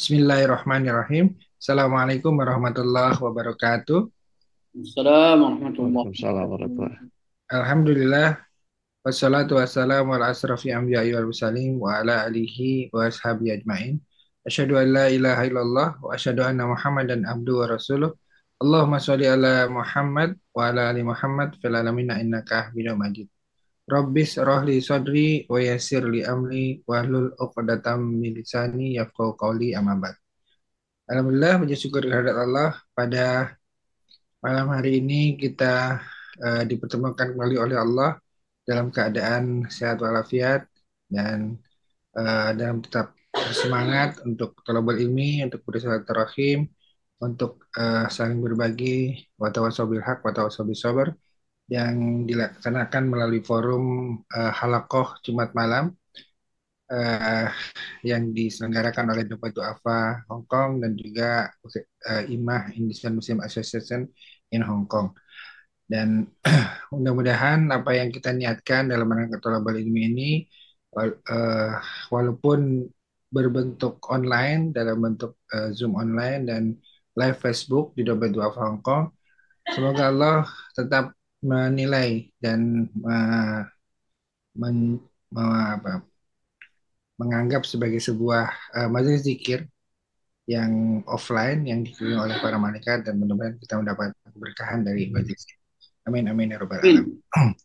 Bismillahirrahmanirrahim. Assalamualaikum warahmatullahi wabarakatuh. Assalamualaikum warahmatullahi Waalaikumsalam warahmatullahi. wabarakatuh. Alhamdulillah. Wassalatu wassalamu ala asrafi anbiya'i wal mursalin wa ala alihi wa ashabi ajmain. Asyhadu an la ilaha illallah wa asyhadu anna Muhammadan abduhu wa rasuluh. Allahumma sholli ala Muhammad wa ala ali Muhammad fil alamin innaka Hamidum Majid. Rabbis rohli sodri wa yassir li amri wa hlul 'uqdatam min lisani yafqahu qawli amma ba'd. Alhamdulillah, puji syukur kehadirat Allah, pada malam hari ini kita dipertemukan kembali oleh Allah dalam keadaan sehat walafiat dan dalam tetap bersemangat untuk talabul ilmi, untuk bersilaturahim, untuk saling berbagi watawasau bil haq, watawasau bis sabr yang dilaksanakan melalui forum Halaqoh Jumat malam eh, yang diselenggarakan oleh Dapat Duafa Hong Kong dan juga IMAH Indonesian Muslim Association in Hong Kong. Dan mudah-mudahan apa yang kita niatkan dalam rangka tolabal ilmi ini eh, walaupun berbentuk online dalam bentuk Zoom online dan live Facebook di Dompet Duafa Hong Kong, semoga Allah tetap menilai dan men- apa, menganggap sebagai sebuah majelis zikir yang offline yang dikelilingi oleh para malaikat dan mudah-mudahan kita mendapat keberkahan dari majelis ini. Amin amin ya rabbal alamin. Amin.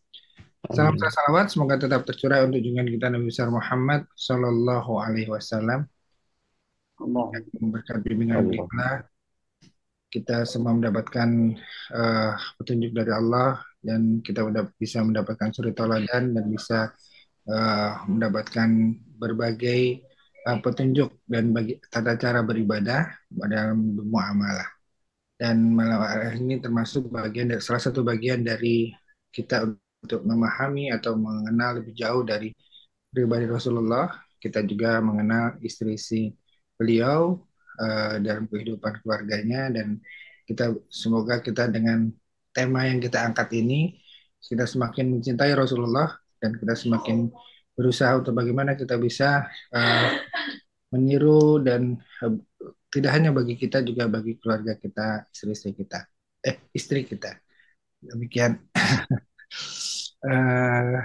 Salam Amin. salawat semoga tetap tercurah untuk junjungan kita Nabi besar Muhammad Sallallahu Alaihi Wasallam Allah. yang berkat bimbingan Allah. beliau kita semua mendapatkan petunjuk dari Allah dan kita bisa mendapatkan suri tauladan dan bisa mendapatkan berbagai petunjuk dan bagi tata cara beribadah dalam bermuamalah. Dan malam hari ini termasuk salah satu bagian dari kita untuk memahami atau mengenal lebih jauh dari pribadi Rasulullah. Kita juga mengenal istri-istri beliau dalam kehidupan keluarganya dan semoga kita dengan tema yang kita angkat ini kita semakin mencintai Rasulullah dan kita semakin berusaha untuk bagaimana kita bisa uh, meniru dan tidak hanya bagi kita juga bagi keluarga kita, istri-istri kita, istri kita. Demikian. Eh,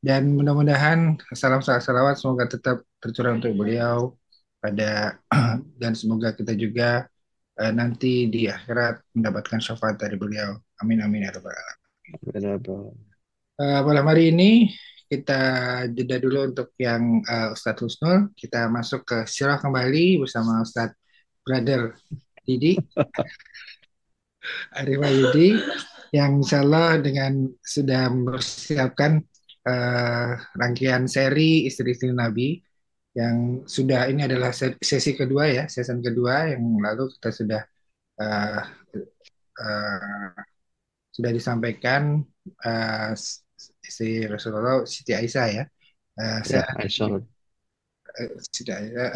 dan mudah-mudahan salam salawat semoga tetap tercurah untuk beliau pada dan semoga kita juga nanti di akhirat mendapatkan syafaat dari beliau. Amin amin ya rabbal alamin. Malam hari ini kita jeda dulu untuk yang Ustadz Husnul. Kita masuk ke sirah kembali bersama Ustadz Brother Didi, Arif Wahyudi, yang insya Allah dengan sudah mempersiapkan eh, rangkaian seri Istri-Istri Nabi yang sudah ini adalah sesi kedua ya, season kedua yang lalu kita eh, eh, sudah disampaikan eh, si Rasulullah Siti Aisyah ya. Saya Ya, Aisyah. Siti Aisyah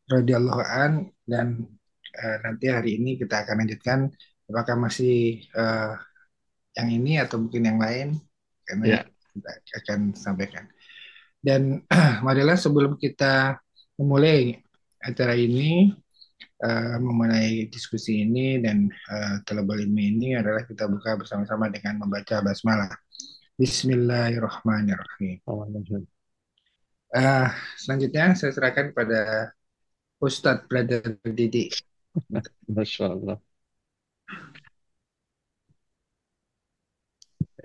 radhiyallahu an dan nanti hari ini kita akan lanjutkan apakah masih eh, yang ini atau mungkin yang lain karena Ya, kita akan sampaikan. Dan marilah sebelum kita memulai acara ini, memulai diskusi ini dan talabul ilmi ini adalah kita buka bersama-sama dengan membaca basmalah. Bismillahirrahmanirrahim. Alhamdulillah. Eh, Selanjutnya saya serahkan kepada Ustadz Brother Didi. Masya Allah.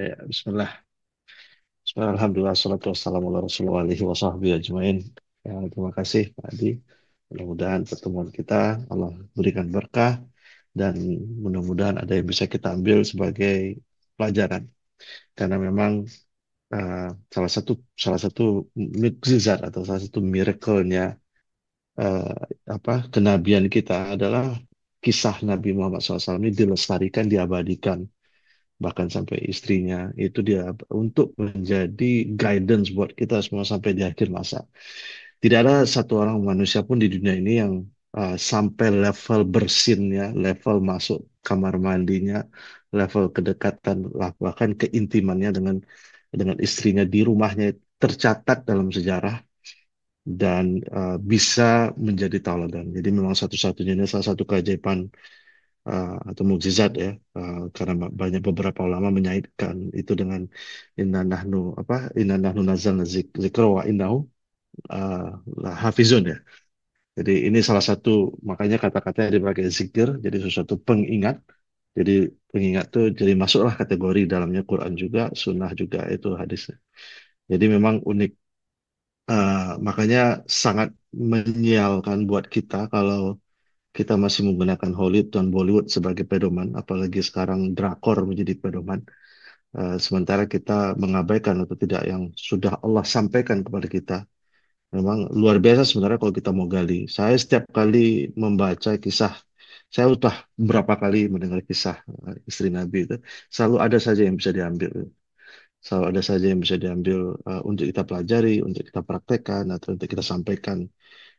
Ya, Bismillah. Bismillah, Alhamdulillah, salatu wassalamu ala rasulullah alihi wa sahbihi ajmain. Ya, terima kasih Pak Adi. Mudah-mudahan pertemuan kita Allah berikan berkah dan mudah-mudahan ada yang bisa kita ambil sebagai pelajaran. Karena memang uh, salah satu mukjizat atau salah satu miracle-nya uh, kenabian kita adalah kisah Nabi Muhammad SAW ini dilestarikan, diabadikan, bahkan sampai istrinya itu dia untuk menjadi guidance buat kita semua sampai di akhir masa. Tidak ada satu orang manusia pun di dunia ini yang sampai level bersinnya, level masuk kamar mandinya, level kedekatan, bahkan keintimannya dengan istrinya di rumahnya tercatat dalam sejarah dan bisa menjadi tauladan. Jadi memang satu-satunya ini salah satu keajaiban atau mukjizat ya, karena banyak beberapa ulama menyaitkan itu dengan inna nahnu nazzalna dzikra wa innahu uh, hafizun ya. Jadi ini salah satu, makanya kata-katanya dipakai zikir, jadi sesuatu pengingat. Jadi pengingat tuh jadi masuklah kategori dalamnya Quran juga, Sunnah juga itu hadis. Jadi memang unik. Makanya sangat menyialkan buat kita kalau kita masih menggunakan Hollywood dan Bollywood sebagai pedoman, apalagi sekarang drakor menjadi pedoman. Sementara kita mengabaikan atau tidak yang sudah Allah sampaikan kepada kita. Memang luar biasa sebenarnya kalau kita mau gali. Saya setiap kali membaca kisah, saya udah berapa kali mendengar kisah istri Nabi itu, selalu ada saja yang bisa diambil. Selalu ada saja yang bisa diambil untuk kita pelajari, untuk kita praktekkan, atau untuk kita sampaikan.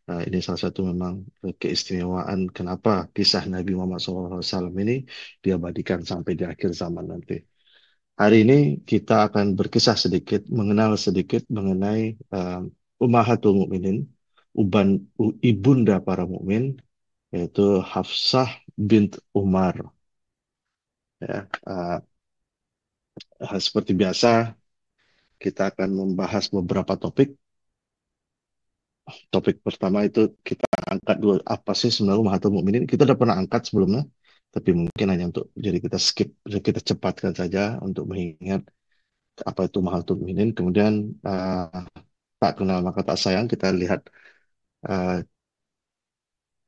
Ini salah satu memang keistimewaan kenapa kisah Nabi Muhammad SAW ini diabadikan sampai di akhir zaman nanti. Hari ini kita akan berkisah sedikit, mengenal sedikit mengenai Ummahatul Mukminin, ibunda para mukmin, yaitu Hafsah bint Umar. Ya, seperti biasa, kita akan membahas beberapa topik. Topik pertama itu kita angkat dulu apa sih sebenarnya Ummahatul Mukminin. Kita udah pernah angkat sebelumnya, tapi mungkin hanya untuk jadi kita skip, kita cepatkan saja untuk mengingat apa itu Ummahatul Mukminin. Kemudian tak kenal maka tak sayang, kita lihat eh,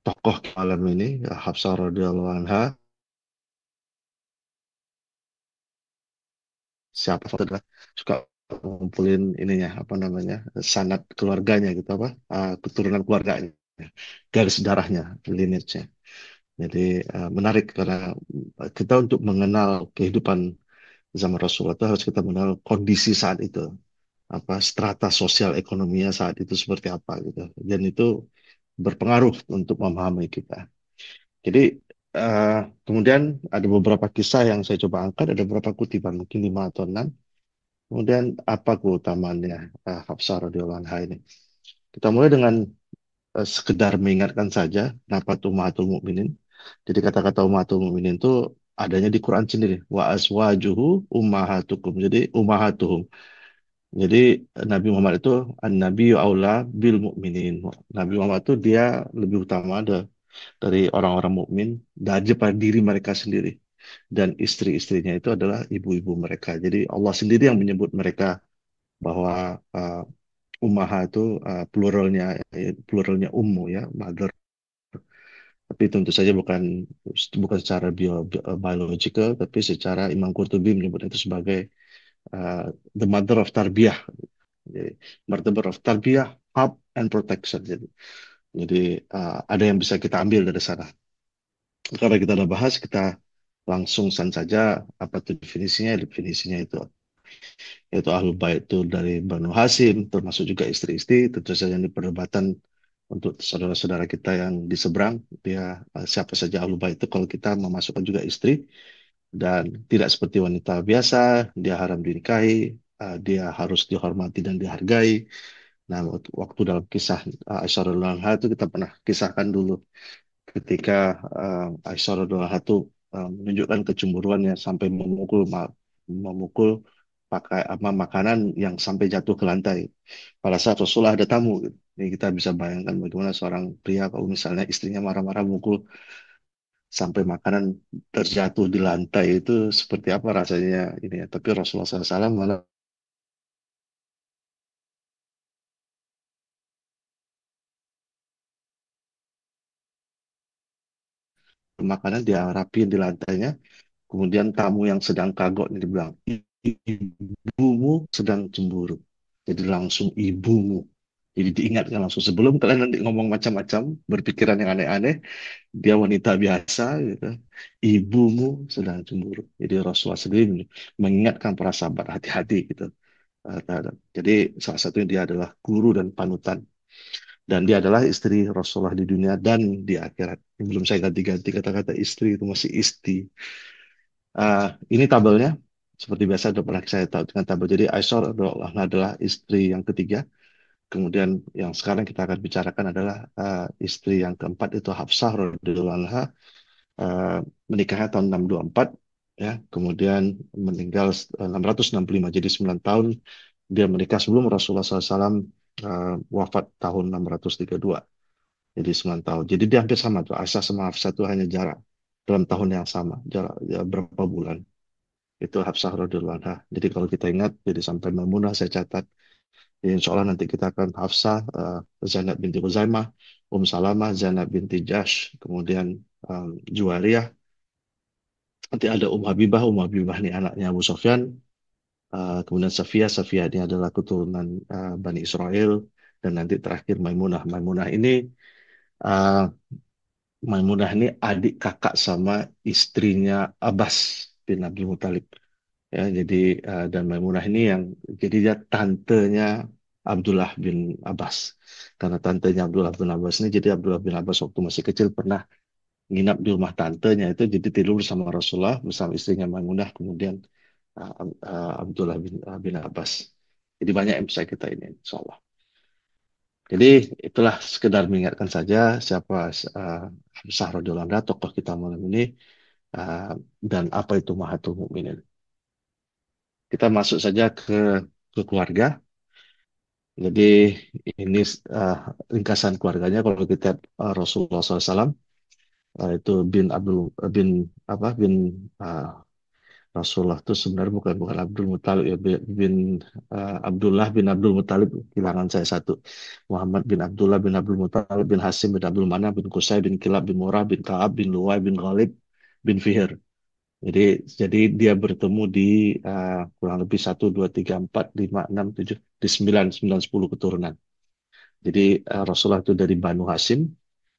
tokoh malam ini Hafsah radhiyallahu anha, siapa adalah suka ngumpulin ininya apa namanya sanad keluarganya gitu apa keturunan keluarganya, garis darahnya, lineage-nya. Jadi menarik karena kita untuk mengenal kehidupan zaman Rasulullah itu harus kita mengenal kondisi saat itu, apa strata sosial ekonominya saat itu seperti apa gitu, dan itu berpengaruh untuk memahami kita. Jadi eh, kemudian ada beberapa kisah yang saya coba angkat, ada beberapa kutipan mungkin 5 atau 6. Kemudian apa keutamaannya Hafsah radhiyallahu anha ini? Kita mulai dengan sekedar mengingatkan saja kenapa itu Ummahatul Mukminin. Jadi kata-kata Ummahatul Mukminin itu adanya di Quran sendiri. Wa azwajuhu ummahatukum. Jadi ummahatuhum. Jadi Nabi Muhammad itu an-Nabi aula bil mukminin. Nabi Muhammad itu dia lebih utama dari orang-orang mukmin daripada diri mereka sendiri, dan istri-istrinya itu adalah ibu-ibu mereka. Jadi Allah sendiri yang menyebut mereka bahwa ummaha itu pluralnya ummu ya, mother. Tapi tentu saja bukan bukan secara biological, tapi secara Imam Qurtubi menyebut itu sebagai uh, the mother of tarbiyah. Jadi, martabat of tarbiyah, help and protection. Jadi ada yang bisa kita ambil dari sana. Karena kita udah bahas, kita langsung saja apa itu definisinya. Definisinya itu yaitu Ahlul Bait itu dari Banu Hasim, termasuk juga istri-istri. Tentu saja ini perdebatan untuk saudara-saudara kita yang di seberang. Dia siapa saja Ahlul Bait itu kalau kita memasukkan juga istri, dan tidak seperti wanita biasa, dia haram dinikahi, dia harus dihormati dan dihargai. Nah, waktu dalam kisah Aisyah radhiyallahu anha itu kita pernah kisahkan dulu ketika Aisyah radhiyallahu anha itu menunjukkan kecemburuannya sampai memukul pakai apa makanan yang sampai jatuh ke lantai pada saat Rasulullah ada tamu gitu. Ini kita bisa bayangkan bagaimana seorang pria kalau misalnya istrinya marah-marah mukul sampai makanan terjatuh di lantai itu seperti apa rasanya ini ya. Tapi Rasulullah SAW malah makanan dia rapiin di lantainya. Kemudian tamu yang sedang kagok ini dibilang, ibumu sedang cemburu. Jadi langsung ibumu. Jadi diingatkan langsung sebelum kalian nanti ngomong macam-macam, berpikiran yang aneh-aneh, dia wanita biasa, gitu. Ibumu sedang cemburu. Jadi Rasulullah sendiri mengingatkan para sahabat hati-hati gitu. Jadi salah satunya dia adalah guru dan panutan. Dan dia adalah istri Rasulullah di dunia dan di akhirat. Belum saya ganti-ganti kata-kata istri itu masih isti. Ini tabelnya seperti biasa sudah pernah saya tahu dengan tabel. Jadi Aisyah adalah istri yang ketiga. Kemudian yang sekarang kita akan bicarakan adalah istri yang keempat itu Hafsah radhiyallahu anha, eh, menikahnya tahun 624 ya, kemudian meninggal 665, jadi 9 tahun dia menikah sebelum Rasulullah SAW wafat tahun 632, jadi 9 tahun. Jadi dia hampir sama tuh, Aisyah sama Hafsah itu hanya jarak dalam tahun yang sama, jarak ya, berapa bulan. Itu Hafsah radhiyallahu anha. Jadi kalau kita ingat, jadi sampai Maimunah saya catat. Jadi insya Allah nanti kita akan Hafsah, Zainab binti Khuzaimah, Salamah, Zainab binti Jahsh, kemudian Juwariyah. Nanti ada Habibah. Habibah ini anaknya Abu Sofyan. Kemudian Safiyah. Safiyah ini adalah keturunan Bani Israel. Dan nanti terakhir Maimunah. Uh, Maimunah ini adik kakak sama istrinya Abbas bin Abdul Muthalib. Ya, jadi dan Maimunah ini yang jadi dia tantenya Abdullah bin Abbas. Karena tantenya Abdullah bin Abbas ini, jadi Abdullah bin Abbas waktu masih kecil pernah nginap di rumah tantenya itu, jadi tidur bersama Rasulullah bersama istrinya Maimunah, kemudian Abdullah bin Abbas. Jadi banyak yang bisa kita ini, insya Allah. Jadi itulah sekedar mengingatkan saja siapa Hamzah radhiyallahu anhu, tokoh kita malam ini, uh, dan apa itu Mahathir Mukminin. Kita masuk saja ke keluarga. Jadi ini uh, ringkasan keluarganya. Kalau kita Rasulullah SAW itu bin Abdul bin apa bin uh, Rasulullah itu sebenarnya bukan Abdul Muthalib ya, Abdullah bin Abdul Muthalib, kehilangan saya satu. Muhammad bin Abdullah bin Abdul Muthalib bin Hasim bin Abdul Manaf bin Qusay bin Kilab bin Murrah bin Ka'ab bin Luwai bin Ghalib bin Fihr. Jadi jadi dia bertemu di kurang lebih 1, 2, 3, 4, 5, 6, 7, di 9, 9, 10 keturunan. Jadi Rasulullah itu dari Banu Hasim,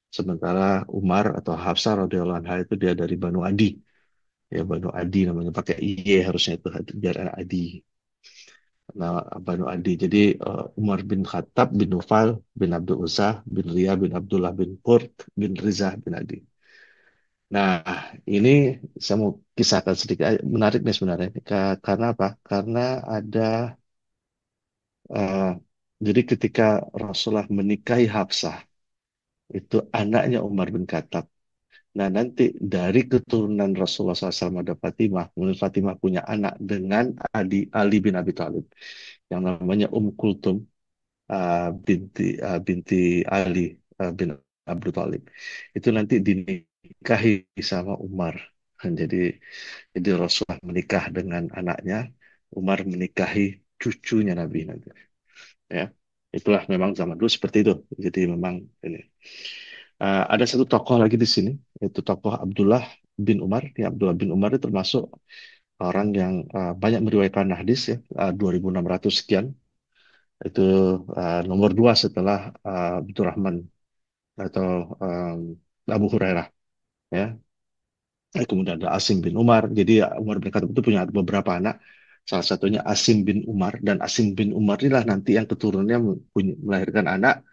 sementara Umar atau Hafsah radhiyallahu anha itu dia dari Banu Adi. Ya, Banu Adi namanya, pakai IY harusnya itu biar anak Adi. Nah, Banu Adi. Jadi Umar bin Khattab bin Nufail bin Abdul Uzzah bin Riyah bin Abdullah bin Qurt bin Rizah bin Adi. Nah, ini saya mau kisahkan sedikit. Menarik nih sebenarnya. Karena apa? Karena ada eh, jadi ketika Rasulullah menikahi Hafsah, itu anaknya Umar bin Khattab. Nah, nanti dari keturunan Rasulullah SAW ada Fatimah. Kemudian Fatimah punya anak dengan Ali bin Abi Thalib yang namanya Kulthum binti Ali bin Abi Thalib. Itu nanti dinikahi sama Umar. Jadi jadi Rasulullah menikah dengan anaknya, Umar menikahi cucunya Nabi nanti. Ya, itulah memang zaman dulu seperti itu. Jadi memang ini. Ada satu tokoh lagi di sini, yaitu tokoh Abdullah bin Umar. Ya, Abdullah bin Umar itu termasuk orang yang banyak meriwayatkan hadis ya, 2.600 sekian. Itu nomor dua setelah Abdurrahman atau Abu Hurairah. Ya. Kemudian ada Asim bin Umar. Jadi Umar bin Khattab itu punya beberapa anak. Salah satunya Asim bin Umar, dan Asim bin Umar inilah nanti yang keturunannya melahirkan anak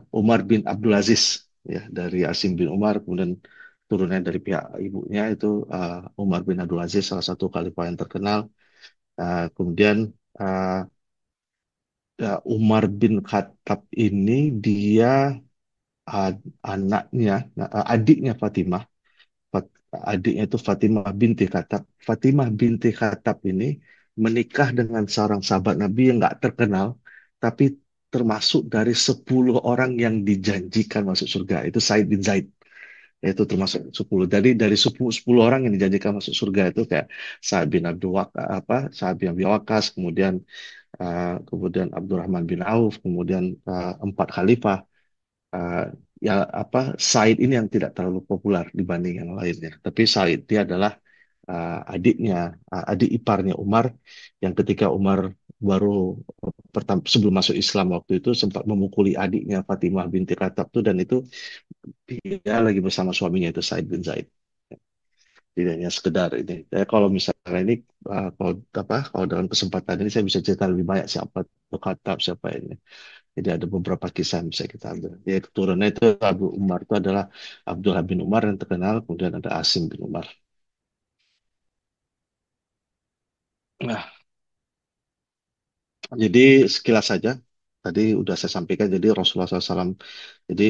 Umar bin Abdul Aziz, ya, dari Asim bin Umar, kemudian turunnya dari pihak ibunya itu Umar bin Abdul Aziz, salah satu khalifah yang terkenal. Kemudian uh, Umar bin Khattab ini dia anaknya, adiknya Fatimah. Adiknya itu Fatimah binti Khattab. Fatimah binti Khattab ini menikah dengan seorang sahabat Nabi yang nggak terkenal, tapi termasuk dari 10 orang yang dijanjikan masuk surga. Itu Said bin Zaid. Itu termasuk 10. Jadi dari 10 orang yang dijanjikan masuk surga itu kayak Sa'ad bin Abdul Sa'ad bin Abi Waqqas, kemudian Abdurrahman bin Auf, kemudian 4 khalifah. uh, ya Said ini yang tidak terlalu populer dibanding yang lainnya. Tapi Said dia adalah adiknya, adik iparnya Umar, yang ketika Umar baru pertama sebelum masuk Islam waktu itu sempat memukuli adiknya Fatimah binti Khattab tuh, dan itu dia lagi bersama suaminya itu Said bin Zaid. Tidak hanya sekedar ini. Kalau misalnya ini kalau dalam kesempatan ini saya bisa cerita lebih banyak siapa itu Khattab, siapa ini. Jadi ada beberapa kisah yang bisa kita ambil. Ya, keturunannya itu Abu Umar itu adalah Abdullah bin Umar yang terkenal, kemudian ada Asim bin Umar. Nah, jadi sekilas saja. tadi udah saya sampaikan. Jadi Rasulullah SAW, jadi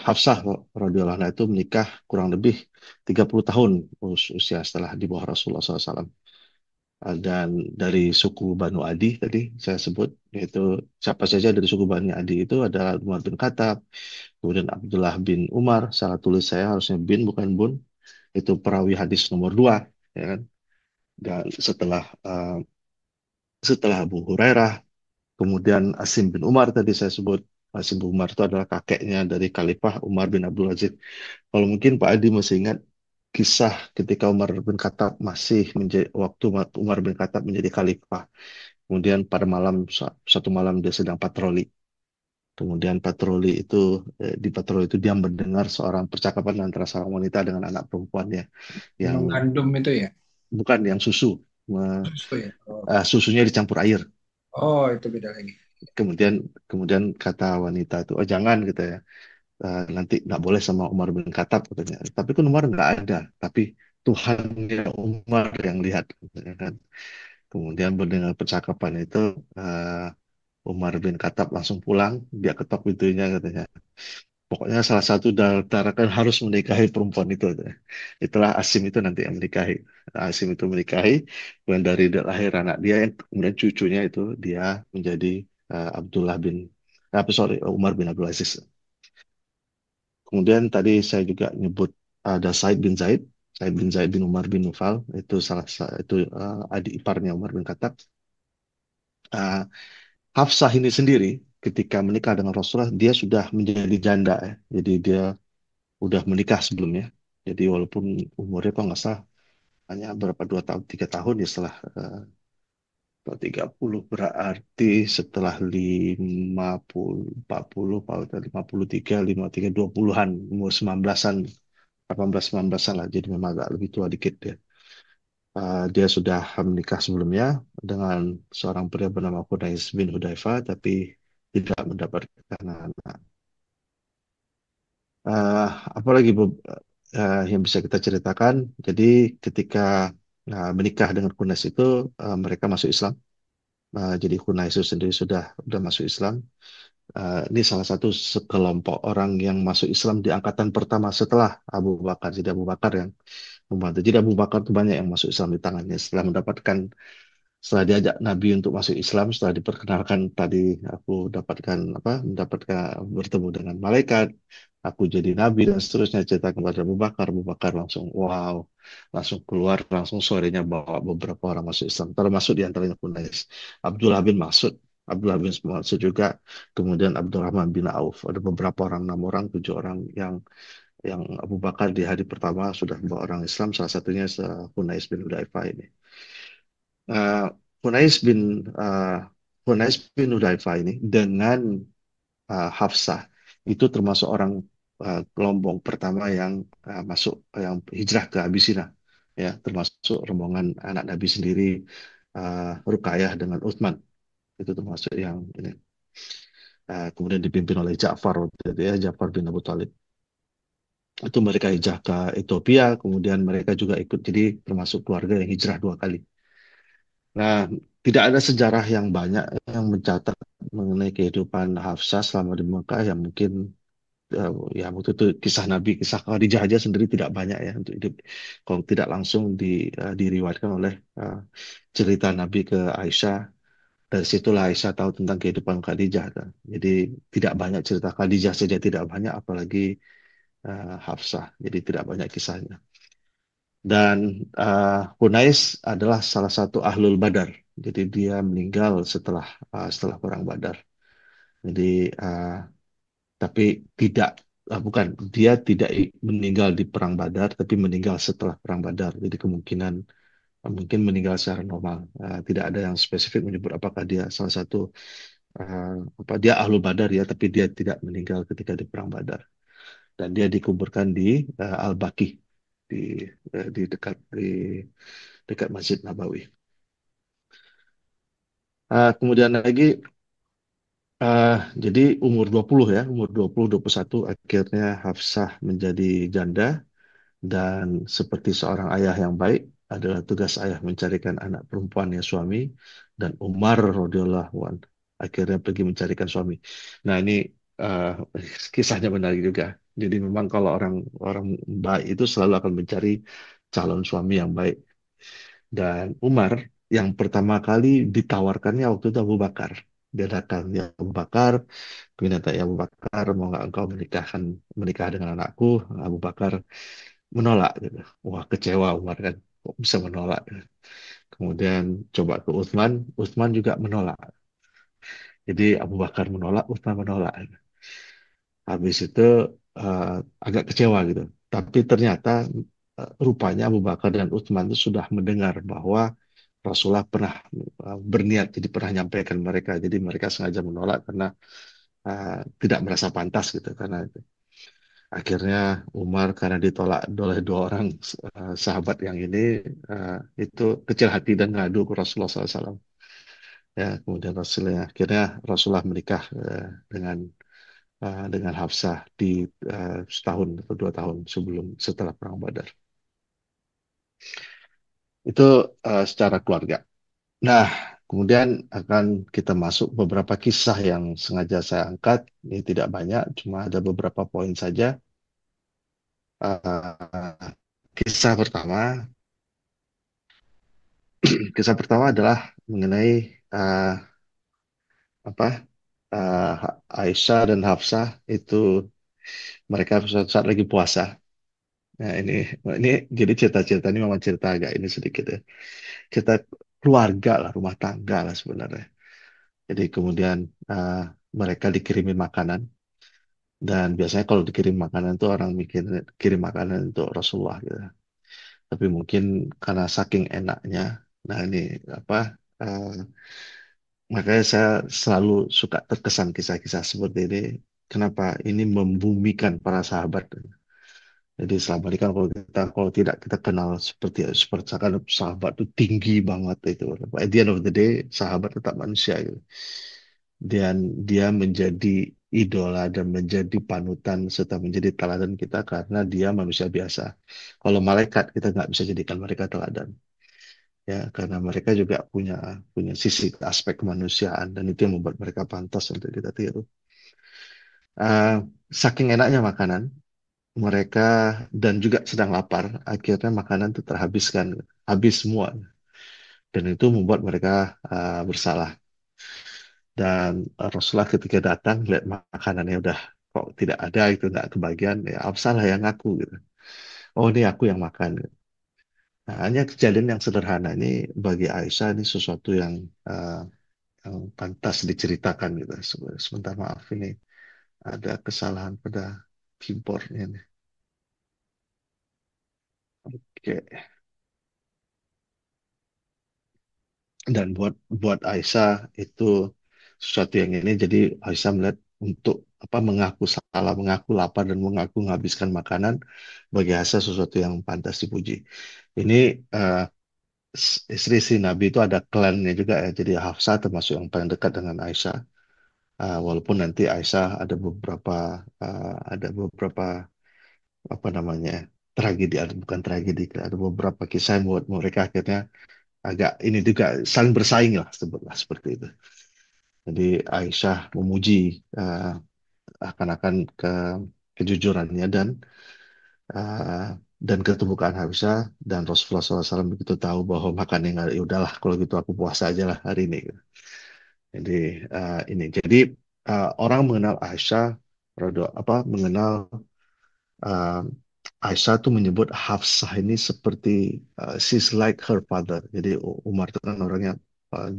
Hafsah radhiyallahu anha itu menikah kurang lebih 30 tahun usia setelah di bawah Rasulullah SAW. Dan dari suku Banu Adi tadi saya sebut, yaitu siapa saja dari suku Bani Adi itu adalah Umar bin Khattab, kemudian Abdullah bin Umar, salah tulis saya harusnya bin bukan bun, itu perawi hadis nomor dua, ya kan. Dan setelah Abu Hurairah, kemudian Asim bin Umar tadi saya sebut. Asim bin Umar itu adalah kakeknya dari Khalifah Umar bin Abdul Aziz. Kalau mungkin Pak Adi masih ingat kisah ketika Umar bin Khattab masih menjadi, waktu Umar bin Khattab menjadi khalifah. Kemudian pada malam, satu malam dia sedang patroli. Kemudian di patroli itu dia mendengar seorang percakapan antara seorang wanita dengan anak perempuannya yang Mengandung itu ya. bukan yang susu. Susu ya. Oh, Susunya dicampur air. oh itu beda lagi. Kemudian kemudian kata wanita itu, oh jangan gitu ya. Nanti nggak boleh sama Umar bin Khattab katanya. Tapi kan Umar nggak ada. Tapi Tuhannya Umar yang lihat, katanya kan. Kemudian mendengar percakapan itu, Umar bin Khattab langsung pulang. Dia ketok pintunya katanya. Pokoknya salah satu darah kan harus menikahi perempuan itu, katanya. Itulah Asim itu nanti yang menikahi. Asim itu menikahi. Kemudian dari lahir anak dia, kemudian cucunya itu dia menjadi Abdullah bin, apa sorry, Umar bin Abdul Aziz. Kemudian tadi saya juga nyebut ada Said bin Zaid, Said bin Zaid bin Umar bin Nufal, itu itu adik iparnya Umar bin Khattab. Uh, Hafsah ini sendiri ketika menikah dengan Rasulullah dia sudah menjadi janda ya. Jadi dia udah menikah sebelumnya. Jadi walaupun umurnya kalau nggak salah hanya berapa 2 tahun 3 tahun ya setelah 30 berarti setelah 40 53 53 20-an umur 19-an 18-19-an lah, jadi memang agak lebih tua dikit dia. Dia sudah menikah sebelumnya dengan seorang pria bernama Qunais bin Hudzaifah, tapi tidak mendapatkan anak. Uh, Apalagi yang bisa kita ceritakan? Jadi ketika menikah dengan Qunais itu, mereka masuk Islam. Jadi Qunais itu sendiri sudah masuk Islam. Ini salah satu sekelompok orang yang masuk Islam di angkatan pertama setelah Abu Bakar. Jadi Abu Bakar yang membantu. Jadi Abu Bakar itu banyak yang masuk Islam di tangannya setelah diajak Nabi untuk masuk Islam, setelah diperkenalkan tadi aku mendapatkan bertemu dengan malaikat, aku jadi Nabi dan seterusnya cerita kepada Abu Bakar. Abu Bakar langsung wow, langsung keluar langsung sorenya bawa beberapa orang masuk Islam, termasuk di antaranya Qunais. Abdullah bin Mas'ud, Abdullah bin Mas'ud juga, kemudian Abdurrahman bin Auf, ada beberapa orang, 6 orang, 7 orang yang Abu Bakar di hari pertama sudah membawa orang Islam, salah satunya Hunais bin Hudzaifah ini. Uh, Hunais bin uh, Hunais bin Hudzaifah ini dengan Hafsah itu termasuk orang kelompok pertama yang yang hijrah ke Abisina, ya, termasuk rombongan anak Nabi sendiri, Ruqayyah dengan Utsman, itu termasuk yang ini. Kemudian dipimpin oleh Ja'far waktu itu ya, Ja'far bin Abu Thalib. Itu mereka hijrah ke Ethiopia, kemudian mereka juga ikut jadi termasuk keluarga yang hijrah 2 kali. Nah, tidak ada sejarah yang banyak yang mencatat mengenai kehidupan Hafsah selama di Mekah, yang mungkin eh, ya waktu itu kisah Nabi, kisah Khadijah aja sendiri tidak banyak ya untuk hidup, kalau tidak langsung diriwayatkan oleh cerita Nabi ke Aisyah. Dari situlah Aisyah tahu tentang kehidupan Khadijah kan. Jadi tidak banyak cerita Khadijah saja, tidak banyak, apalagi Hafsah. Jadi tidak banyak kisahnya. Dan Hunais adalah salah satu ahlul Badar. Jadi dia meninggal setelah perang Badar. Jadi tapi tidak bukan, dia tidak meninggal di perang Badar, tapi meninggal setelah perang Badar. Jadi kemungkinan mungkin meninggal secara normal. Tidak ada yang spesifik menyebut apakah dia salah satu uh, dia ahlul Badar ya, tapi dia tidak meninggal ketika di perang Badar. Dan dia dikuburkan di Al-Baqi, di di dekat Masjid Nabawi. Kemudian lagi uh, jadi umur 20 21 akhirnya Hafsah menjadi janda, dan seperti seorang ayah yang baik adalah tugas ayah mencarikan anak perempuannya suami, dan Umar radhiyallahu anhu akhirnya pergi mencarikan suami. Nah, ini eh, kisahnya menarik juga. Jadi memang kalau orang orang baik itu selalu akan mencari calon suami yang baik. Dan Umar yang pertama kali ditawarkannya waktu itu Abu Bakar. Dia datang, ya Abu Bakar, kemudian tanya Abu Bakar, mau nggak engkau menikah dengan anakku? Abu Bakar menolak gitu. Wah, kecewa Umar kan, kok bisa menolak. Kemudian coba ke Utsman, Utsman juga menolak. Jadi Abu Bakar menolak, Utsman menolak. Habis itu eh, agak kecewa gitu. Tapi ternyata rupanya Abu Bakar dan Utsman itu sudah mendengar bahwa Rasulullah pernah berniat, jadi pernah nyampaikan mereka. Jadi mereka sengaja menolak karena tidak merasa pantas gitu. Karena itu. Akhirnya Umar karena ditolak oleh dua orang sahabat yang ini itu kecil hati dan ngadu ke Rasulullah SAW. Ya, kemudian akhirnya Rasulullah menikah dengan Hafsah di setahun atau 2 tahun setelah Perang Badar. Itu secara keluarga. Nah, kemudian akan kita masuk beberapa kisah yang sengaja saya angkat. Ini tidak banyak, cuma ada beberapa poin saja. Eh, kisah pertama, kisah pertama adalah mengenai eh, apa Aisyah dan Hafsah itu mereka suatu saat lagi puasa. Nah, ini jadi cerita-cerita ini memang cerita agak ini sedikit ya. Kita keluarga lah, rumah tangga lah sebenarnya. Jadi kemudian uh, mereka dikirimin makanan dan biasanya kalau dikirim makanan itu orang mikir kirim makanan untuk Rasulullah gitu. Tapi mungkin karena saking enaknya, nah ini apa? uh, makanya saya selalu suka terkesan kisah-kisah seperti ini. Kenapa ini membumikan para sahabat? Jadi selama ini kan kalau tidak kita kenal seperti seperti misalkan sahabat itu tinggi banget itu. At the end of the day sahabat tetap manusia gitu. Dan dia menjadi idola dan menjadi panutan serta menjadi teladan kita karena dia manusia biasa. Kalau malaikat kita nggak bisa jadikan mereka teladan ya karena mereka juga punya punya sisi aspek kemanusiaan dan itu yang membuat mereka pantas untuk kita tiru. Ah, saking enaknya makanan mereka dan juga sedang lapar, akhirnya makanan itu terhabiskan, habis semua. Dan itu membuat mereka bersalah. Dan Rasulullah ketika datang lihat makanannya udah kok tidak ada itu nggak kebagian, ya salah yang ngaku gitu. Oh ini aku yang makan. Gitu. Nah, hanya kejadian yang sederhana ini bagi Aisyah ini sesuatu uh, yang pantas diceritakan gitu. Sebentar maaf ini ada kesalahan pada keyboardnya nih. Oke. Dan buat buat Aisyah itu sesuatu yang ini jadi Aisyah melihat untuk apa mengaku salah, mengaku lapar dan mengaku menghabiskan makanan bagi Aisyah sesuatu yang pantas dipuji. Ini eh, istri si Nabi itu ada klannya juga ya. Jadi Hafsah termasuk yang paling dekat dengan Aisyah. Walaupun nanti Aisyah ada beberapa apa namanya tragedi, ada bukan tragedi, ada beberapa kisah yang membuat mereka akhirnya agak ini juga saling bersaing lah sebutlah seperti itu. Jadi Aisyah memuji uh, akan kejujurannya uh, dan keterbukaan Aisyah dan Rasulullah SAW begitu tahu bahwa makannya nggak, ya udahlah kalau gitu aku puasa aja lah hari ini. Jadi jadi orang mengenal Aisyah, mengenal uh, Aisyah tuh menyebut Hafsah ini seperti she's like her father. Jadi Umar itu kan orangnya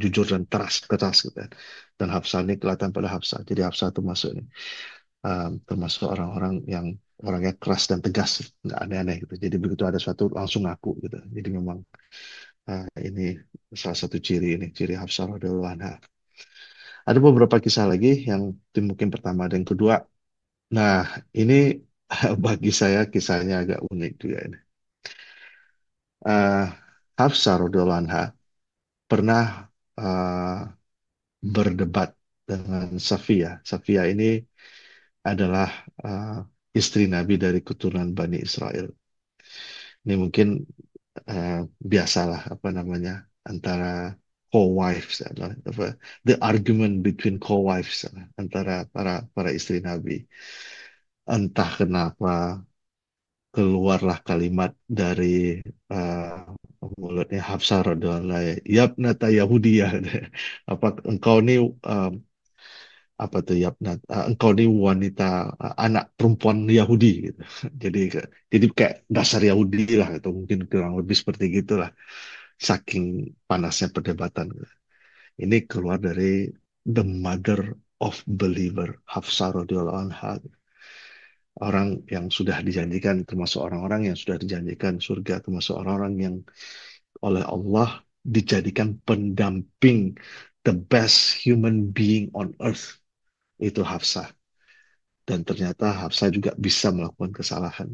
jujur dan keras gitu kan. Dan Hafsah ini kelihatan pada Hafsah. Jadi Hafsah itu masuk nih termasuk orang-orang yang orangnya keras dan tegas, nggak aneh-aneh gitu. Jadi begitu ada suatu langsung ngaku gitu. Jadi memang ini salah satu ciri Hafsah radhiyallahu anha. Ada beberapa kisah lagi yang itu mungkin pertama dan kedua. Nah, ini bagi saya kisahnya agak unik juga ini. eh Hafsah radhiyallahu anha pernah eh, berdebat dengan Safiyah. Safiyah ini adalah eh, istri Nabi dari keturunan Bani Israel. Ini mungkin eh, biasalah apa namanya antara co-wives, the argument between co-wives antara para para istri Nabi. Entah kenapa keluarlah kalimat dari mulutnya Hafsah radhiyallahu anha, Yabnata Yahudiyah, apa engkau ni apa tuh Yabnat, engkau ni wanita, anak perempuan Yahudi gitu. Jadi jadi kayak dasar Yahudi lah, atau mungkin kurang lebih seperti gitulah. Saking panasnya perdebatan. Ini keluar dari the mother of believer, Hafsah radhiyallahu anha. Orang yang sudah dijanjikan, termasuk orang-orang yang sudah dijanjikan surga, termasuk orang-orang yang oleh Allah dijadikan pendamping, the best human being on earth, itu Hafsah. Dan ternyata Hafsah juga bisa melakukan kesalahan.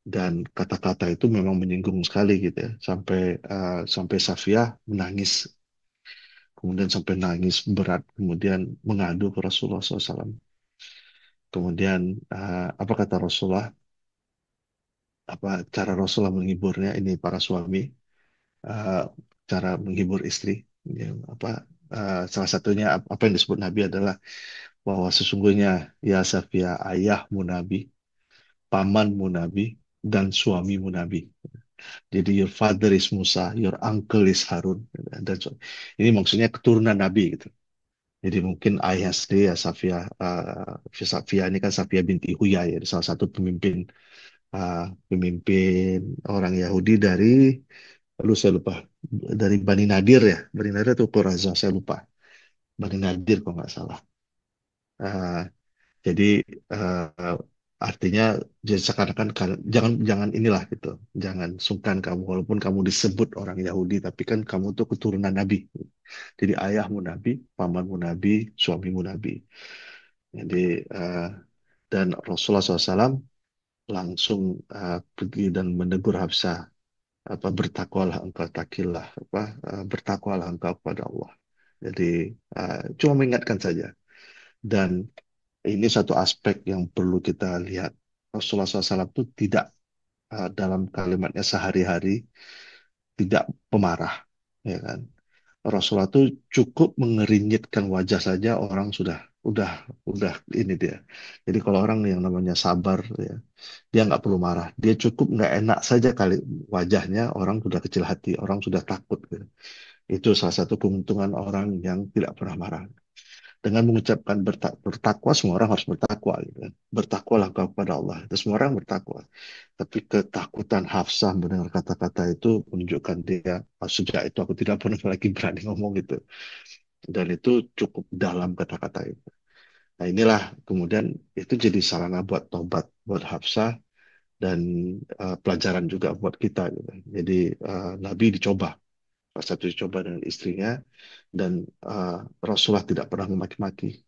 Dan kata-kata itu memang menyinggung sekali gitu ya, sampai Safiyah menangis, kemudian sampai nangis berat, kemudian mengadu ke Rasulullah SAW. Kemudian apa kata Rasulullah? Apa cara Rasulullah menghiburnya? Ini para suami, uh, cara menghibur istri. Ya, salah satunya apa yang disebut Nabi adalah bahwa sesungguhnya ya Safia, ayahmu Nabi, pamanmu Nabi, dan suamimu Nabi. Jadi your father is Musa, your uncle is Harun. Dan ini maksudnya keturunan Nabi gitu. Jadi mungkin ayah sendiri ya Safia, Safia ini kan Safia binti Huyai, ya, salah satu uh, pemimpin orang Yahudi dari, lalu saya lupa, dari Bani Nadir ya, Bani Nadir atau Quraizah saya lupa, Bani Nadir kalau nggak salah. Uh, jadi uh, artinya jadi seakan-akan jangan jangan inilah gitu, jangan sungkan kamu walaupun kamu disebut orang Yahudi, tapi kan kamu tuh keturunan Nabi. Jadi ayahmu Nabi, pamanmu Nabi, suamimu Nabi. Jadi dan Rasulullah SAW langsung pergi dan menegur Hafsah, apa bertakwalah engkau, takilah apa bertakwalah engkau kepada Allah. Jadi cuma mengingatkan saja. Dan ini satu aspek yang perlu kita lihat. Rasulullah SAW itu tidak dalam kalimatnya sehari-hari tidak pemarah, ya kan? Rasulullah itu cukup mengerinyitkan wajah saja orang udah udah ini dia. Jadi kalau orang yang namanya sabar, ya, dia nggak perlu marah. Dia cukup nggak enak saja kali wajahnya, orang sudah kecil hati, orang sudah takut. Gitu. Itu salah satu keuntungan orang yang tidak pernah marah. Dengan mengucapkan bertakwa, semua orang harus bertakwa. Gitu kan. Bertakwalah kau kepada Allah. Itu semua orang bertakwa. Tapi ketakutan Hafsah mendengar kata-kata itu menunjukkan dia, sejak itu aku tidak pernah lagi berani ngomong gitu. Dan itu cukup dalam kata-kata itu. Nah inilah kemudian itu jadi sarana buat tobat buat Hafsah dan pelajaran juga buat kita. Gitu. Jadi Nabi dicoba, salah satu dicoba dengan istrinya, dan Rasulullah tidak pernah memaki-maki.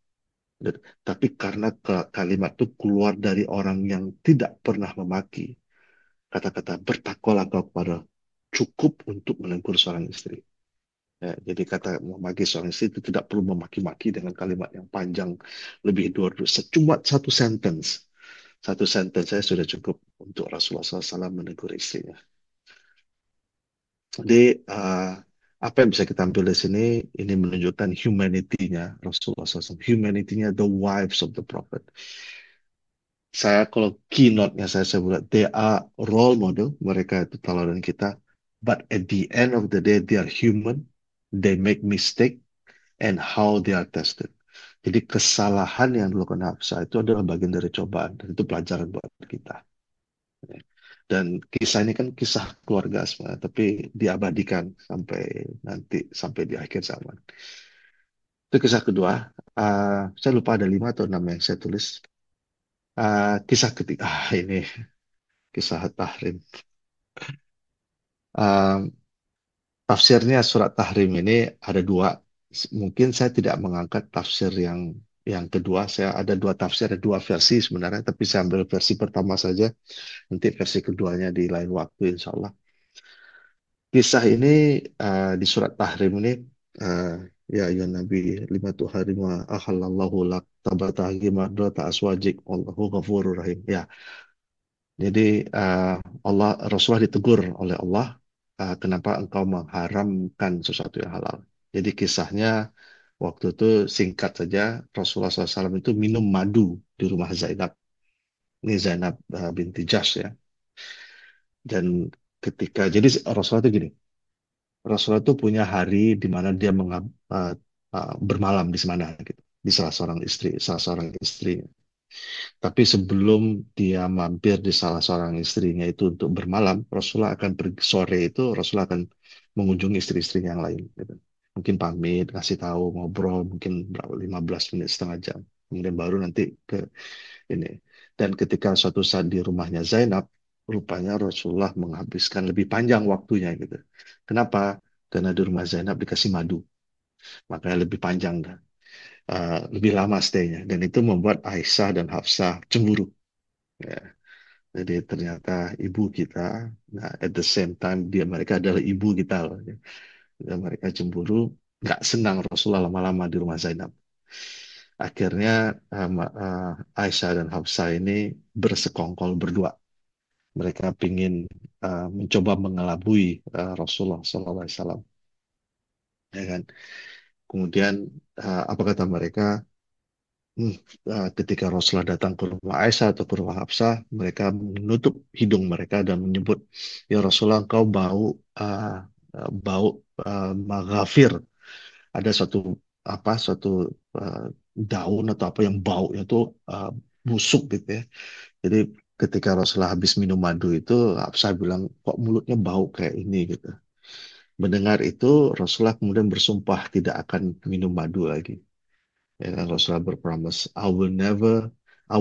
Tapi karena kalimat itu keluar dari orang yang tidak pernah memaki, kata-kata bertakwalah kau kepada cukup untuk menegur seorang istri. Ya, jadi kata memaki seorang istri itu tidak perlu memaki-maki dengan kalimat yang panjang lebih dua cuma satu sentence saya sudah cukup untuk Rasulullah SAW menegur istrinya. Jadi apa yang bisa kita ambil di sini, ini menunjukkan humanity-nya Rasulullah SAW, humanity-nya the wives of the Prophet. Saya kalau keynote-nya saya buat, they are role model, mereka itu tauladan kita, but at the end of the day they are human, they make mistake, and how they are tested. Jadi kesalahan yang dilakukan Hafsah itu adalah bagian dari cobaan, dan itu pelajaran buat kita. Dan kisah ini kan kisah keluarga sebenarnya, tapi diabadikan sampai nanti, sampai di akhir zaman. Itu kisah kedua. Saya lupa ada 5 atau 6 yang saya tulis. Kisah ketiga, ini kisah Tahrim. Ah, Tafsirnya surat Tahrim ini ada 2. Mungkin saya tidak mengangkat tafsir yang kedua. Saya ada 2 tafsir, ada 2 versi sebenarnya, tapi saya ambil versi pertama saja. Nanti versi keduanya di lain waktu, insya Allah. Kisah ini di surat Tahrim ini, uh, ya Nabi, lima tuh hari ma ahallallahu lak tabatagi mardata aswajik Allahu ghafurur rahim. Ya, jadi Allah Rasulullah ditegur oleh Allah kenapa engkau mengharamkan sesuatu yang halal. Jadi kisahnya waktu itu singkat saja, Rasulullah SAW itu minum madu di rumah Zainab. Ini Zainab binti Jahsh ya. Dan jadi Rasulullah itu gini, Rasulullah itu punya hari di mana dia bermalam di sana gitu, di salah seorang istri. Tapi sebelum dia mampir di salah seorang istrinya itu untuk bermalam, Rasulullah akan pergi sore itu, Rasulullah akan mengunjungi istri-istri yang lain. Gitu. Mungkin pamit, kasih tahu, ngobrol, mungkin berapa 15 menit setengah jam. Kemudian baru nanti ke ini. Dan ketika suatu saat di rumahnya Zainab, rupanya Rasulullah menghabiskan lebih panjang waktunya gitu. Kenapa? Karena di rumah Zainab dikasih madu, makanya lebih panjang dah. Lebih lama stay-nya. Dan itu membuat Aisyah dan Hafsah cemburu. Ya. Jadi ternyata ibu kita, nah at the same time mereka adalah ibu kita loh. Dan mereka cemburu, nggak senang Rasulullah lama-lama di rumah Zainab. Akhirnya Aisyah dan Hafsah ini bersekongkol berdua. Mereka ingin mencoba mengelabui Rasulullah SAW. Ya kan? Kemudian apa kata mereka? Hmm, ketika Rasulullah datang ke rumah Aisyah atau ke rumah Hafsah, mereka menutup hidung mereka dan menyebut, ya Rasulullah, engkau uh, bau maghafir. Ada suatu uh, daun atau apa yang baunya itu uh, busuk gitu ya. Jadi ketika Rasulullah habis minum madu itu, Hafsah bilang, kok mulutnya bau kayak ini gitu. Mendengar itu, Rasulullah kemudian bersumpah tidak akan minum madu lagi. Ya kan Rasulullah berpromise, I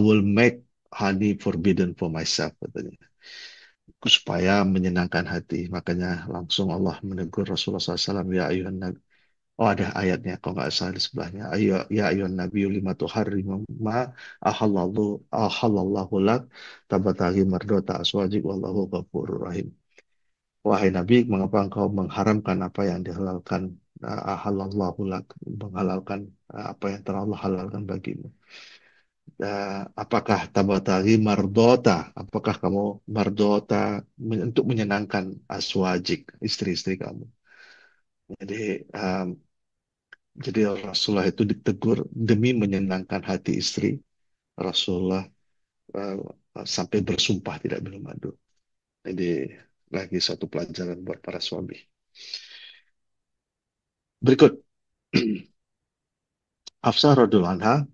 will make honey forbidden for myself katanya. Supaya menyenangkan hati. Makanya langsung Allah menegur Rasulullah SAW, ya ayuhan nabi. Oh ada ayatnya, kalau nggak salah di sebelahnya. Ayo, ya ayuhan nabi lima tuharrimu ma ahallallahu lak tabatahi mardota aswajik wallahu ghafurur rahim. Wahai Nabi, mengapa engkau mengharamkan apa yang dihalalkan ahallallahu lak, menghalalkan apa yang telah Allah halalkan bagimu. Apakah tabatari mardota? Apakah kamu mardota untuk menyenangkan aswajik, istri-istri kamu? Jadi, um, jadi Rasulullah itu ditegur demi menyenangkan hati istri. Rasulullah uh, sampai bersumpah tidak minum madu. Jadi lagi satu pelajaran buat para suami. Berikut, Hafsah radhiallahu anha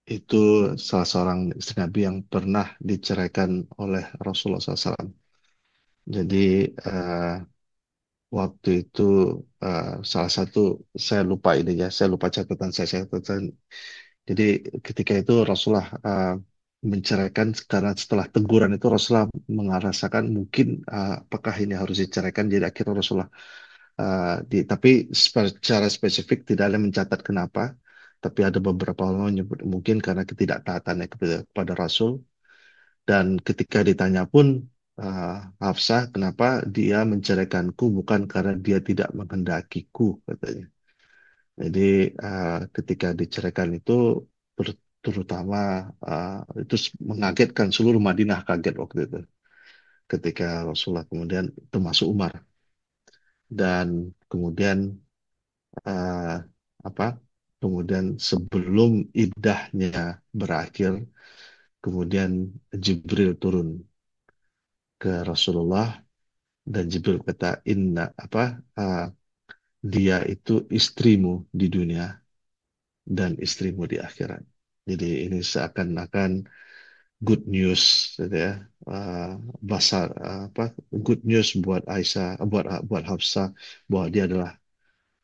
itu salah seorang istri Nabi yang pernah diceraikan oleh Rasulullah SAW. Jadi waktu itu salah satu saya lupa ini ya, saya lupa saya catatan. Jadi ketika itu Rasulullah menceraikan karena setelah teguran itu Rasulullah merasakan mungkin apakah ini harus diceraikan. Jadi akhirnya Rasulullah tapi secara spesifik tidak ada mencatat kenapa. Tapi ada beberapa orang menyebut mungkin karena ketidaktaatannya kepada Rasul. Dan ketika ditanya pun Hafsah, kenapa dia menceraikanku bukan karena dia tidak menghendakiku, katanya. Jadi ketika diceraikan itu terutama itu mengagetkan seluruh Madinah kaget waktu itu. Ketika Rasulullah kemudian termasuk Umar dan kemudian eh, apa? Kemudian sebelum iddahnya berakhir, kemudian Jibril turun ke Rasulullah dan Jibril kata uh, dia itu istrimu di dunia dan istrimu di akhirat. Jadi ini seakan-akan good news gitu ya. Uh, basar good news buat Aisyah, buat Hafsah bahwa dia adalah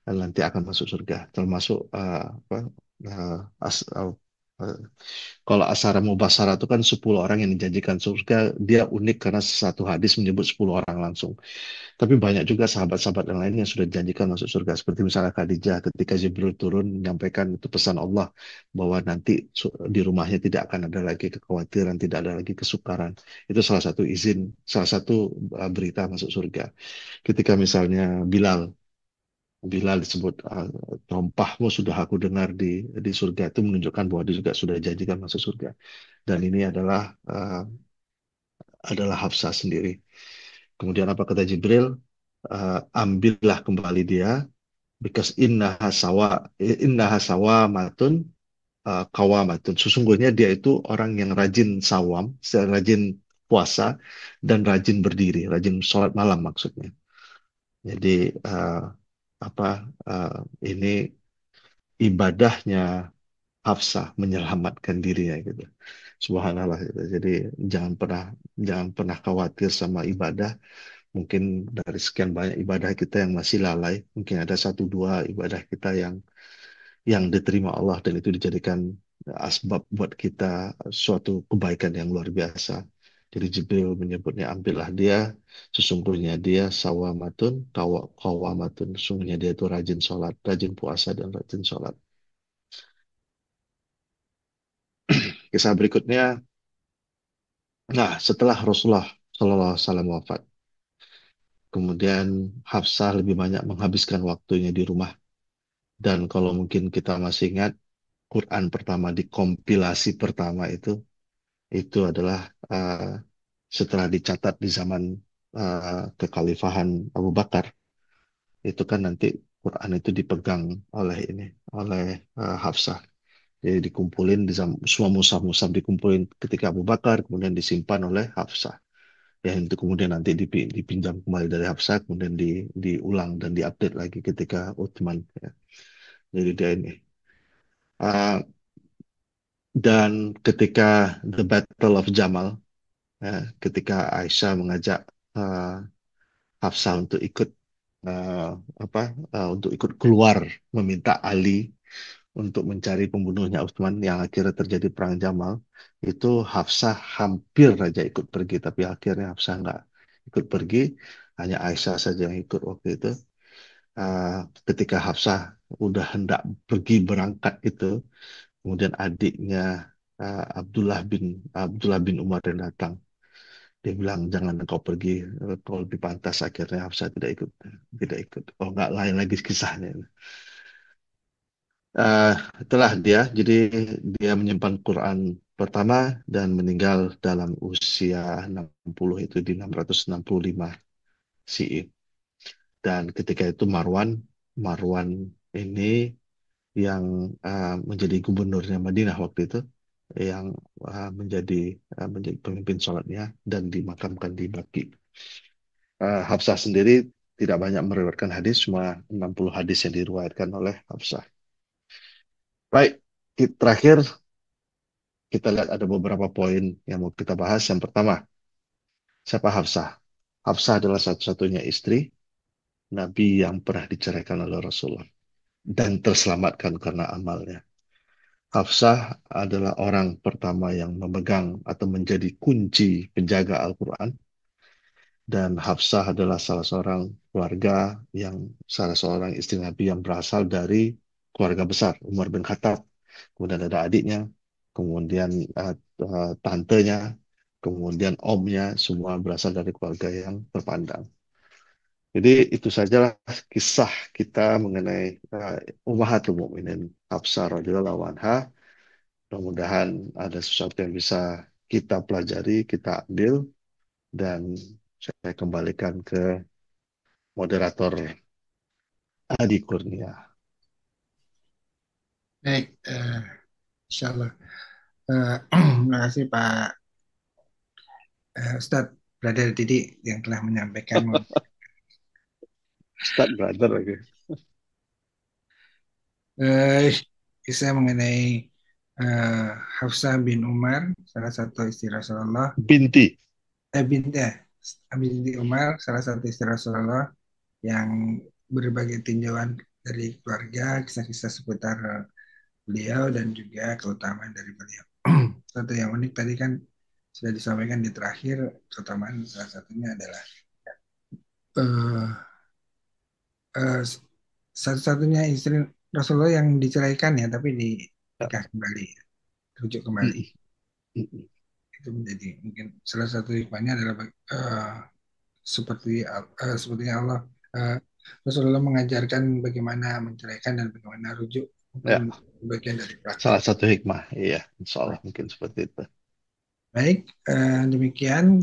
nanti akan masuk surga termasuk uh, as, uh, uh, kalau Asara Mubasara itu kan 10 orang yang dijanjikan surga, dia unik karena satu hadis menyebut 10 orang langsung. Tapi banyak juga sahabat-sahabat yang lain yang sudah dijanjikan masuk surga. Seperti misalnya Khadijah ketika Jibril turun menyampaikan itu pesan Allah bahwa nanti di rumahnya tidak akan ada lagi kekhawatiran, tidak ada lagi kesukaran. Itu salah satu salah satu berita masuk surga. Ketika misalnya Bilal disebut terompahmu sudah aku dengar di surga itu menunjukkan bahwa dia juga sudah dijanjikan masuk surga. Dan ini adalah Hafsah sendiri. Kemudian apa kata Jibril? ambillah kembali dia, because innaha sawamatun kawamatun. Sesungguhnya dia itu orang yang rajin sawam, rajin puasa dan rajin berdiri, rajin sholat malam maksudnya. Jadi eh, apa ini ibadahnya Hafsah menyelamatkan dirinya gitu. Subhanallah gitu. Jadi jangan pernah jangan pernah khawatir sama ibadah. Mungkin dari sekian banyak ibadah kita yang masih lalai, mungkin ada satu dua ibadah kita yang diterima Allah dan itu dijadikan asbab buat kita suatu kebaikan yang luar biasa. Jadi Jibril menyebutnya ambillah dia, sesungguhnya dia sawamatun, kawamatun, sesungguhnya dia itu rajin sholat, rajin puasa dan rajin sholat. Kisah berikutnya, nah setelah Rasulullah Shallallahu Alaihi Wasallam wafat, kemudian Hafsah lebih banyak menghabiskan waktunya di rumah. Dan kalau mungkin kita masih ingat, Quran pertama dikompilasi pertama itu adalah setelah dicatat di zaman kekhalifahan Abu Bakar, itu kan nanti Quran itu dipegang oleh oleh Hafsah. Jadi dikumpulin semua mushaf-mushaf dikumpulin ketika Abu Bakar, kemudian disimpan oleh Hafsah. Ya itu kemudian nanti dipinjam kembali dari Hafsah, kemudian diulang dan diupdate lagi ketika Utsman. Ya. Jadi dia ini. Ah, dan ketika The Battle of Jamal, ya, ketika Aisyah mengajak ah, Hafsah untuk ikut eh, apa untuk ikut keluar meminta Ali untuk mencari pembunuhnya Utsman yang akhirnya terjadi perang Jamal, itu Hafsah hampir saja ikut pergi, tapi akhirnya Hafsah nggak ikut pergi, hanya Aisyah saja yang ikut waktu itu. Eh, ketika Hafsah udah hendak pergi berangkat itu, kemudian adiknya Abdullah bin Umar yang datang. Dia bilang jangan engkau pergi, kau lebih pantas. Akhirnya Hafsah tidak ikut. Oh nggak lain lagi kisahnya. Eh, itulah dia. Jadi dia menyimpan Quran pertama dan meninggal dalam usia 60 itu di 665 CE. Dan ketika itu Marwan ini yang menjadi gubernurnya Madinah waktu itu, yang menjadi pemimpin sholatnya dan dimakamkan di Baqi. Hafsah sendiri tidak banyak meriwayatkan hadis, cuma 60 hadis yang diriwayatkan oleh Hafsah. Baik, terakhir kita lihat ada beberapa poin yang mau kita bahas. Yang pertama, siapa Hafsah? Hafsah adalah satu-satunya istri Nabi yang pernah diceraikan oleh Rasulullah dan terselamatkan karena amalnya. Hafsah adalah orang pertama yang memegang atau menjadi kunci penjaga Al-Quran. Dan Hafsah adalah salah seorang istri Nabi yang berasal dari keluarga besar, Umar bin Khattab. Kemudian ada adiknya, kemudian tantenya, kemudian omnya, semua berasal dari keluarga yang terpandang. Jadi itu sajalah kisah kita mengenai Ummahatul Mukminin Hafsah radhiyallahu anha. Mudah-mudahan ada sesuatu yang bisa kita pelajari, kita ambil, dan saya kembalikan ke moderator Adi Kurnia. Baik, insya Allah. Terima kasih Pak Ustadz Brother Didi yang telah menyampaikan Ustaz brother lagi. eh, kisah mengenai eh, Hafsah bin Umar, salah satu istri Rasulullah, Binti. binti binti Umar, salah satu istri Rasulullah yang berbagai tinjauan dari keluarga, kisah-kisah seputar beliau dan juga keutamaan dari beliau. Satu yang unik tadi kan sudah disampaikan di terakhir, keutamaan salah satunya adalah eh, eh, satu-satunya istri Rasulullah yang diceraikan ya, tapi Ya. nikah kembali, rujuk kembali. Mm, mm, mm. Itu menjadi mungkin salah satu hikmahnya adalah sepertinya Allah eh, Rasulullah mengajarkan bagaimana menceraikan dan bagaimana rujuk mungkin Ya, bagian dari praktek. salah satu hikmah. Iya, insya Allah mungkin seperti itu. Baik, demikian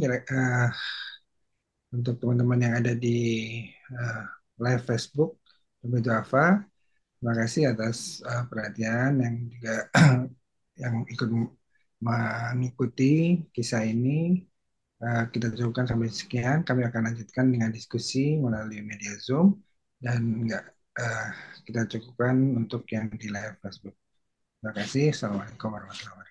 Untuk teman-teman yang ada di uh, live Facebook, Ibu Dua, terima kasih atas perhatian yang juga yang ikut mengikuti kisah ini. Kita cukupkan sampai sekian. Kami akan lanjutkan dengan diskusi melalui media Zoom dan enggak kita cukupkan untuk yang di live Facebook. Terima kasih. Assalamualaikum warahmatullahi wabarakatuh.